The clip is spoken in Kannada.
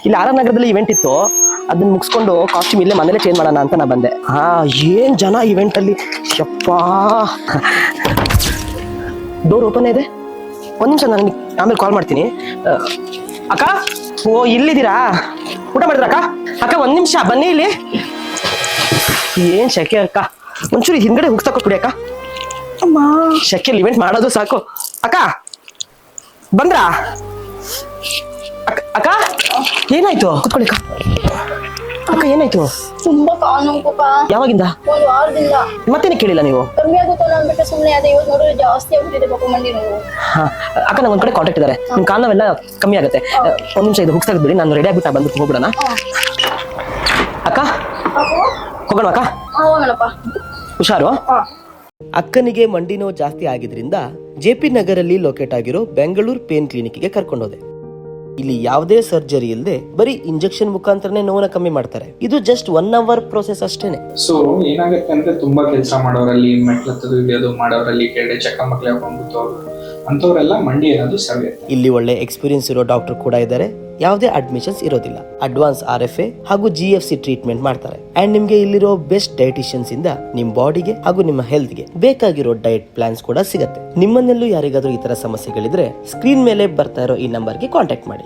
ಇಲ್ಲಿ ಆರ್ ನಗರದಲ್ಲಿ ಇವೆಂಟ್ ಇತ್ತು, ಅದನ್ನ ಮುಗಿಸ್ಕೊಂಡು ಕಾಸ್ಟ್ಯೂಮ್ ಇಲ್ಲೇ ಮನೇಲೆ ಚೇಂಜ್ ಮಾಡೋಣ ಅಂತ ನಾ ಬಂದೆ. ಏನ್ ಜನ ಇವೆಂಟ್ ಅಲ್ಲಿ, ಯಪ್ಪಾ. ಡೋರ್ ಓಪನ್ ಇದೆ, ಒಂದ್ ನಿಮಿಷ, ನಾನು ಆಮೇಲೆ ಕಾಲ್ ಮಾಡ್ತೀನಿ. ಅಕ್ಕ, ಓ ಇಲ್ಲಿದ್ದೀರಾ? ಊಟ ಮಾಡಿದ್ರ ಅಕ್ಕ? ಅಕ್ಕ ಒಂದ್ ನಿಮಿಷ ಬನ್ನಿ ಇಲ್ಲಿ. ಏನ್ ಶೆಕೆ ಅಕ್ಕ, ಒಂಚೂರು ಹಿಂದ್ಗಡೆ ಹುಗ್ಸಕ್ಕ ಕುಡಿ ಅಕ್ಕ. ಶೆಕೆಯಲ್ಲಿ ಇವೆಂಟ್ ಮಾಡೋದು ಸಾಕು. ಅಕ್ಕ ಬಂದ್ರಾ? ಅಕ್ಕ ಏನಾಯ್ತು? ಕುತ್ಕೊಳ್ಳಿ ಅಕ್ಕ. ಅಕ್ಕ ಏನಾಯ್ತು? ತುಂಬಾ ಕಾಲ್ ನೋವುಪ್ಪ. ಯಾವಾಗಿಂದ? ಒಂದ್ ವಾರದಿಂದ. ಮತ್ತೇನೆ ಕೇಳಿಲ್ಲ ನೀವು? ಕಮ್ಮಿ ಆಗುತ್ತಲ್ಲ ಅಂದ್ಬಿಟ್ಟು ಸುಮ್ಮನೆ ಅದೇ, ಇವತ್ತು ನೋಡಿದ್ರೆ ಜಾಸ್ತಿ ಆಗ್ಬಿಟ್ಟಿದೆ ಪಾಪ ಮಂಡಿ ನೋವು. ಅಕ್ಕ ನಂಗೆ ಒಂದ್ ಕಡೆ ಕಾಂಟ್ಯಾಕ್ಟ್ ಇದಾರೆ, ನಿಮ್ ಕಾಲ್ ನೋವೆಲ್ಲ ಕಮ್ಮಿ ಆಗುತ್ತೆ. ಒಂದ್ ನಿಮಿಷ ಇದು ಹುಗ್ಸ್ ಬಿಡಿ, ನಾನು ರೆಡಿ ಆಗ್ಬಿಟ್ಟು ಬಂದು ಹೋಗ್ಬಿಡೋಣ. ಅಕ್ಕ ಹೋಗೋಣ ಅಕ್ಕ? ಹೋಗೋಣಪ್ಪ. ಹುಷಾರು. ಅಕ್ಕನಿಗೆ ಮಂಡಿ ನೋವು ಜಾಸ್ತಿ ಆಗಿದ್ರಿಂದ JP ನಗರಲ್ಲಿ ಲೊಕೇಟ್ ಆಗಿರೋ ಬೆಂಗಳೂರು ಪೇನ್ ಕ್ಲಿನಿಕ್ಗೆ ಕರ್ಕೊಂಡೋದೆ. ಇಲ್ಲಿ ಯಾವುದೇ ಸರ್ಜರಿ ಇಲ್ಲದೆ ಬರೀ ಇಂಜೆಕ್ಷನ್ ಮುಖಾಂತರನೇ ನೋವನ್ನ ಕಮ್ಮಿ ಮಾಡ್ತಾರೆ. ಇದು ಜಸ್ಟ್ 1 hour ಪ್ರೋಸೆಸ್ ಅಷ್ಟೇನೆ. ಸೊ ಏನಾಗುತ್ತೆ ಅಂದ್ರೆ ತುಂಬಾ ಕೆಲಸ ಮಾಡೋರಲ್ಲಿ, ಮೆಟ್ಲತ್ತದು ಇಳಿಯೋದು ಮಾಡೋರಲ್ಲಿ, ಕೆಳಗಡೆ ಚಕ್ಕ ಮಕ್ಳು ಹಾಕೊಂಡ್ಬಿಟ್ಟು ಅಂತವ್ರೆಲ್ಲ ಮಂಡಿ ಏನಾದ್ರು ಸವಿಯುತ್ತೆ. ಇಲ್ಲಿ ಒಳ್ಳೆ ಎಕ್ಸ್ಪೀರಿಯನ್ಸ್ ಇರೋ ಡಾಕ್ಟರ್ ಕೂಡ ಇದ್ದಾರೆ. ಯಾವುದೇ ಅಡ್ಮಿಷನ್ಸ್ ಇರೋದಿಲ್ಲ. ಅಡ್ವಾನ್ಸ್ RFA ಹಾಗೂ GFC ಟ್ರೀಟ್ಮೆಂಟ್ ಮಾಡ್ತಾರೆ. ಅಂಡ್ ನಿಮ್ಗೆ ಇಲ್ಲಿರೋ ಬೆಸ್ಟ್ ಡೈಟಿಷಿಯನ್ಸ್ ಇಂದ ನಿಮ್ ಬಾಡಿಗೆ ಹಾಗೂ ನಿಮ್ಮ ಹೆಲ್ತ್ ಗೆ ಬೇಕಾಗಿರೋ ಡಯಟ್ ಪ್ಲಾನ್ಸ್ ಕೂಡ ಸಿಗುತ್ತೆ. ನಿಮ್ಮನೆಲ್ಲೂ ಯಾರಿಗಾದ್ರೂ ಈ ತರ ಸಮಸ್ಯೆಗಳಿದ್ರೆ ಸ್ಕ್ರೀನ್ ಮೇಲೆ ಬರ್ತಾ ಇರೋ ಈ ನಂಬರ್ಗೆ ಕಾಂಟ್ಯಾಕ್ಟ್ ಮಾಡಿ.